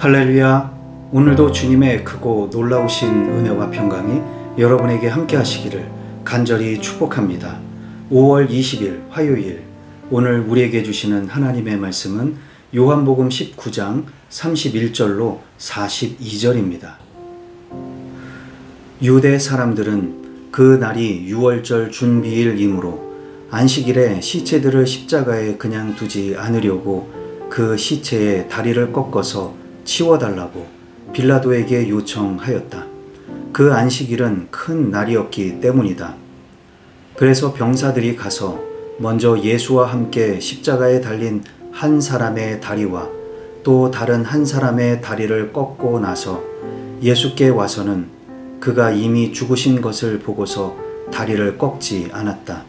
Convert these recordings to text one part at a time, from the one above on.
할렐루야. 오늘도 주님의 크고 놀라우신 은혜와 평강이 여러분에게 함께 하시기를 간절히 축복합니다. 5월 20일 화요일, 오늘 우리에게 주시는 하나님의 말씀은 요한복음 19장 31절로 42절입니다. 유대 사람들은 그 날이 유월절 준비일이므로 안식일에 시체들을 십자가에 그냥 두지 않으려고 그 시체의 다리를 꺾어서 치워달라고 빌라도에게 요청하였다. 그 안식일은 큰 날이었기 때문이다. 그래서 병사들이 가서 먼저 예수와 함께 십자가에 달린 한 사람의 다리와 또 다른 한 사람의 다리를 꺾고 나서 예수께 와서는 그가 이미 죽으신 것을 보고서 다리를 꺾지 않았다.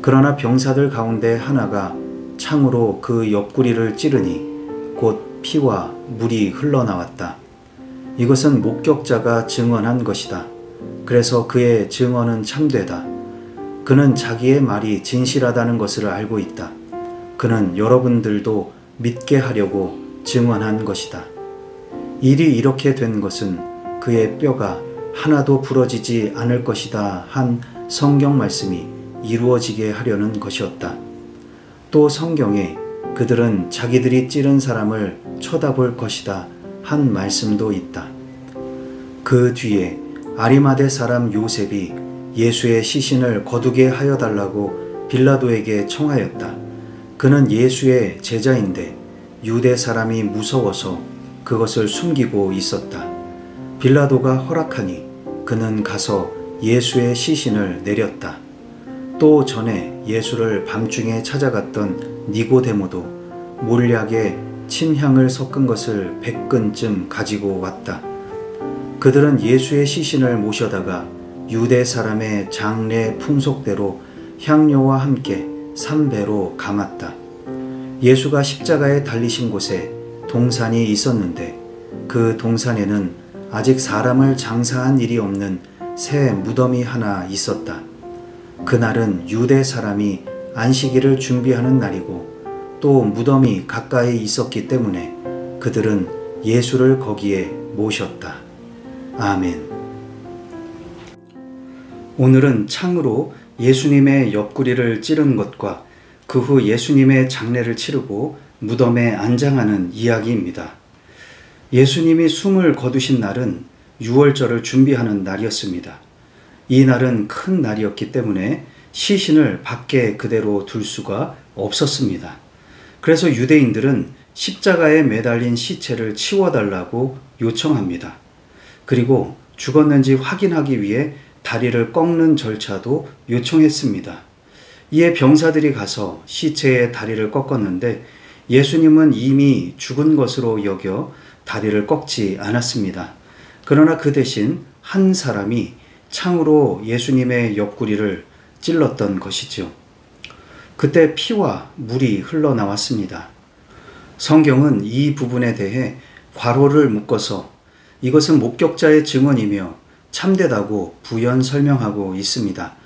그러나 병사들 가운데 하나가 창으로 그 옆구리를 찌르니 곧 피와 물이 흘러나왔다. 이것은 목격자가 증언한 것이다. 그래서 그의 증언은 참되다. 그는 자기의 말이 진실하다는 것을 알고 있다. 그는 여러분들도 믿게 하려고 증언한 것이다. 일이 이렇게 된 것은 그의 뼈가 하나도 부러지지 않을 것이다 한 성경 말씀이 이루어지게 하려는 것이었다. 또 성경에 그들은 자기들이 찌른 사람을 쳐다볼 것이다 한 말씀도 있다. 그 뒤에 아리마대 사람 요셉이 예수의 시신을 거두게 하여 달라고 빌라도에게 청하였다. 그는 예수의 제자인데 유대 사람이 무서워서 그것을 숨기고 있었다. 빌라도가 허락하니 그는 가서 예수의 시신을 내렸다. 또 전에 예수를 밤중에 찾아갔던 니고데모도 몰약에 침향을 섞은 것을 100근쯤 가지고 왔다. 그들은 예수의 시신을 모셔다가 유대 사람의 장례 풍속대로 향료와 함께 삼배로 감았다. 예수가 십자가에 달리신 곳에 동산이 있었는데 그 동산에는 아직 사람을 장사한 일이 없는 새 무덤이 하나 있었다. 그날은 유대 사람이 안식일을 준비하는 날이고 또 무덤이 가까이 있었기 때문에 그들은 예수를 거기에 모셨다. 아멘. 오늘은 창으로 예수님의 옆구리를 찌른 것과 그 후 예수님의 장례를 치르고 무덤에 안장하는 이야기입니다. 예수님이 숨을 거두신 날은 유월절을 준비하는 날이었습니다. 이 날은 큰 날이었기 때문에 시신을 밖에 그대로 둘 수가 없었습니다. 그래서 유대인들은 십자가에 매달린 시체를 치워달라고 요청합니다. 그리고 죽었는지 확인하기 위해 다리를 꺾는 절차도 요청했습니다. 이에 병사들이 가서 시체의 다리를 꺾었는데 예수님은 이미 죽은 것으로 여겨 다리를 꺾지 않았습니다. 그러나 그 대신 한 사람이 창으로 예수님의 옆구리를 찔렀던 것이죠. 그때 피와 물이 흘러나왔습니다. 성경은 이 부분에 대해 괄호를 묶어서 이것은 목격자의 증언이며 참되다고 부연 설명하고 있습니다.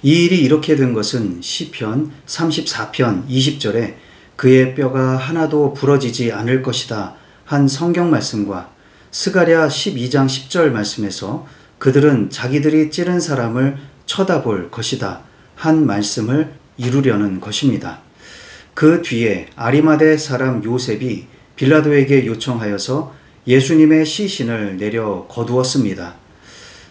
이 일이 이렇게 된 것은 시편 34편 20절에 그의 뼈가 하나도 부러지지 않을 것이다 한 성경 말씀과 스가랴 12장 10절 말씀에서 그들은 자기들이 찌른 사람을 쳐다볼 것이다 한 말씀을 이루려는 것입니다. 그 뒤에 아리마대 사람 요셉이 빌라도에게 요청하여서 예수님의 시신을 내려 거두었습니다.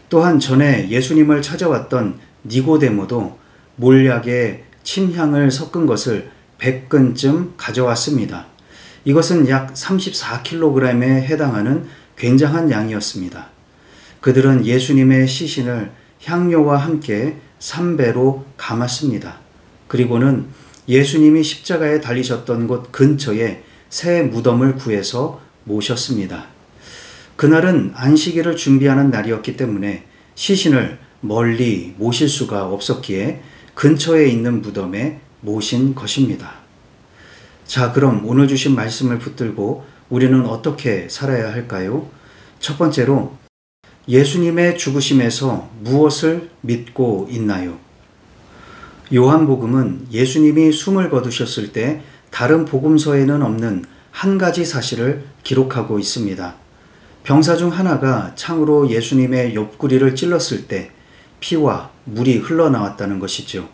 또한 전에 예수님을 찾아왔던 니고데모도 몰약에 침향을 섞은 것을 100근쯤 가져왔습니다. 이것은 약 34kg에 해당하는 굉장한 양이었습니다. 그들은 예수님의 시신을 향료와 함께 삼배로 감았습니다. 그리고는 예수님이 십자가에 달리셨던 곳 근처에 새 무덤을 구해서 모셨습니다. 그날은 안식일을 준비하는 날이었기 때문에 시신을 멀리 모실 수가 없었기에 근처에 있는 무덤에 모신 것입니다. 자, 그럼 오늘 주신 말씀을 붙들고 우리는 어떻게 살아야 할까요? 첫 번째로 예수님의 죽으심에서 무엇을 믿고 있나요? 요한복음은 예수님이 숨을 거두셨을 때 다른 복음서에는 없는 한 가지 사실을 기록하고 있습니다. 병사 중 하나가 창으로 예수님의 옆구리를 찔렀을 때 피와 물이 흘러나왔다는 것이죠.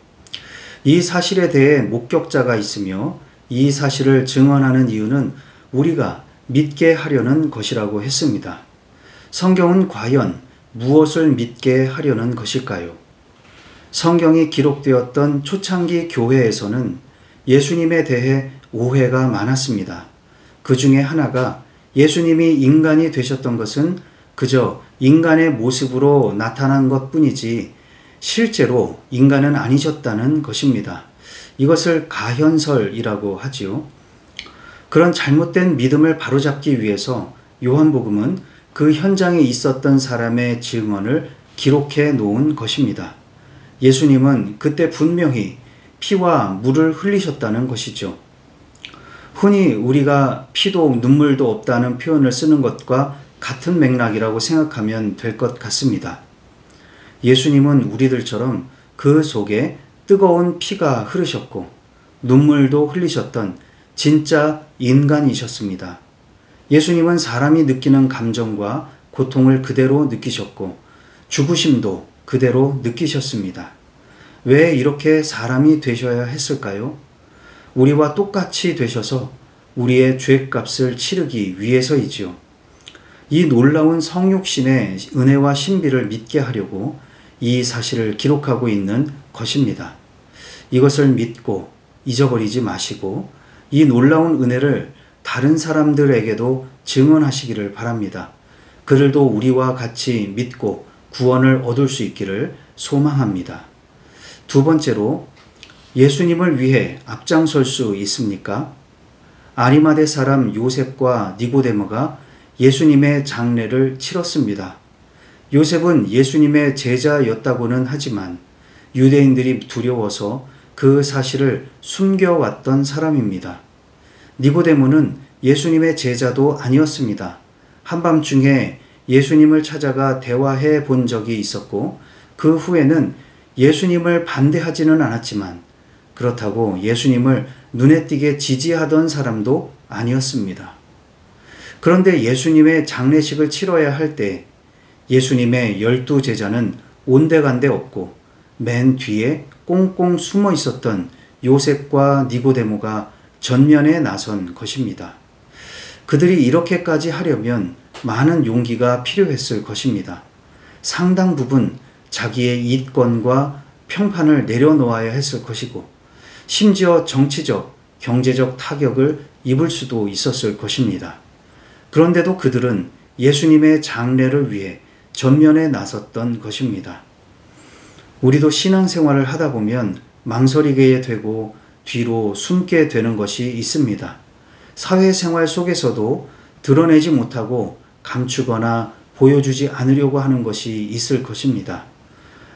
이 사실에 대해 목격자가 있으며 이 사실을 증언하는 이유는 우리가 믿게 하려는 것이라고 했습니다. 성경은 과연 무엇을 믿게 하려는 것일까요? 성경이 기록되었던 초창기 교회에서는 예수님에 대해 오해가 많았습니다. 그 중에 하나가 예수님이 인간이 되셨던 것은 그저 인간의 모습으로 나타난 것뿐이지 실제로 인간은 아니셨다는 것입니다. 이것을 가현설이라고 하지요. 그런 잘못된 믿음을 바로잡기 위해서 요한복음은 그 현장에 있었던 사람의 증언을 기록해 놓은 것입니다. 예수님은 그때 분명히 피와 물을 흘리셨다는 것이죠. 흔히 우리가 피도 눈물도 없다는 표현을 쓰는 것과 같은 맥락이라고 생각하면 될 것 같습니다. 예수님은 우리들처럼 그 속에 뜨거운 피가 흐르셨고 눈물도 흘리셨던 진짜 인간이셨습니다. 예수님은 사람이 느끼는 감정과 고통을 그대로 느끼셨고 죽으심도 그대로 느끼셨습니다. 왜 이렇게 사람이 되셔야 했을까요? 우리와 똑같이 되셔서 우리의 죄값을 치르기 위해서이지요. 이 놀라운 성육신의 은혜와 신비를 믿게 하려고 이 사실을 기록하고 있는 것입니다. 이것을 믿고 잊어버리지 마시고 이 놀라운 은혜를 다른 사람들에게도 증언하시기를 바랍니다. 그들도 우리와 같이 믿고 구원을 얻을 수 있기를 소망합니다. 두 번째로, 예수님을 위해 앞장설 수 있습니까? 아리마대 사람 요셉과 니고데모가 예수님의 장례를 치렀습니다. 요셉은 예수님의 제자였다고는 하지만 유대인들이 두려워서 그 사실을 숨겨왔던 사람입니다. 니고데모는 예수님의 제자도 아니었습니다. 한밤중에 예수님을 찾아가 대화해 본 적이 있었고 그 후에는 예수님을 반대하지는 않았지만 그렇다고 예수님을 눈에 띄게 지지하던 사람도 아니었습니다. 그런데 예수님의 장례식을 치러야 할 때 예수님의 12 제자는 온데간데 없고 맨 뒤에 꽁꽁 숨어 있었던 요셉과 니고데모가 전면에 나선 것입니다. 그들이 이렇게까지 하려면 많은 용기가 필요했을 것입니다. 상당 부분 자기의 이권과 평판을 내려놓아야 했을 것이고 심지어 정치적, 경제적 타격을 입을 수도 있었을 것입니다. 그런데도 그들은 예수님의 장례를 위해 전면에 나섰던 것입니다. 우리도 신앙생활을 하다 보면 망설이게 되고 뒤로 숨게 되는 것이 있습니다. 사회생활 속에서도 드러내지 못하고 감추거나 보여주지 않으려고 하는 것이 있을 것입니다.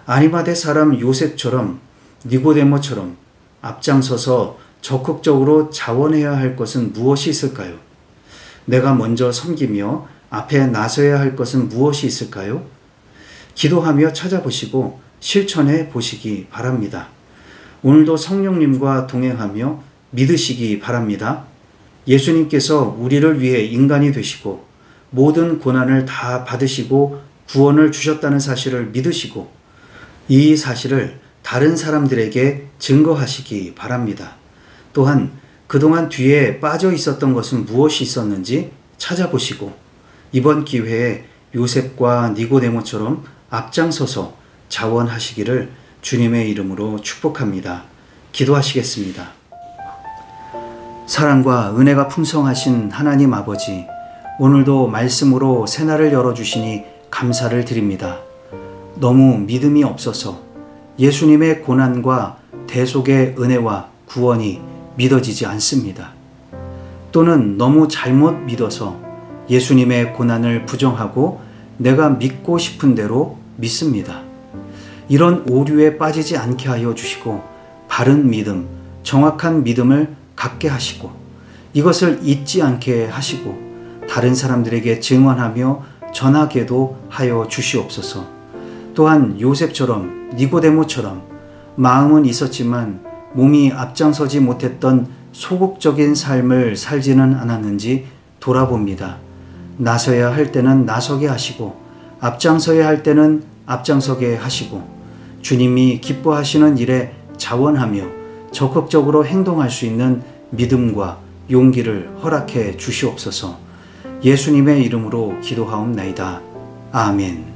아리마대 사람 요셉처럼 니고데모처럼 앞장서서 적극적으로 자원해야 할 것은 무엇이 있을까요? 내가 먼저 섬기며 앞에 나서야 할 것은 무엇이 있을까요? 기도하며 찾아보시고 실천해 보시기 바랍니다. 오늘도 성령님과 동행하며 믿으시기 바랍니다. 예수님께서 우리를 위해 인간이 되시고 모든 고난을 다 받으시고 구원을 주셨다는 사실을 믿으시고 이 사실을 다른 사람들에게 증거하시기 바랍니다. 또한 그동안 뒤에 빠져 있었던 것은 무엇이 있었는지 찾아보시고 이번 기회에 요셉과 니고데모처럼 앞장서서 자원하시기를 주님의 이름으로 축복합니다. 기도하시겠습니다. 사랑과 은혜가 풍성하신 하나님 아버지, 오늘도 말씀으로 새날을 열어주시니 감사를 드립니다. 너무 믿음이 없어서 예수님의 고난과 대속의 은혜와 구원이 믿어지지 않습니다. 또는 너무 잘못 믿어서 예수님의 고난을 부정하고 내가 믿고 싶은 대로 믿습니다. 이런 오류에 빠지지 않게 하여 주시고 바른 믿음, 정확한 믿음을 갖게 하시고 이것을 잊지 않게 하시고 다른 사람들에게 증언하며 전하게도 하여 주시옵소서. 또한 요셉처럼 니고데모처럼 마음은 있었지만 몸이 앞장서지 못했던 소극적인 삶을 살지는 않았는지 돌아봅니다. 나서야 할 때는 나서게 하시고 앞장서야 할 때는 앞장서게 하시고 주님이 기뻐하시는 일에 자원하며 적극적으로 행동할 수 있는 믿음과 용기를 허락해 주시옵소서. 예수님의 이름으로 기도하옵나이다. 아멘.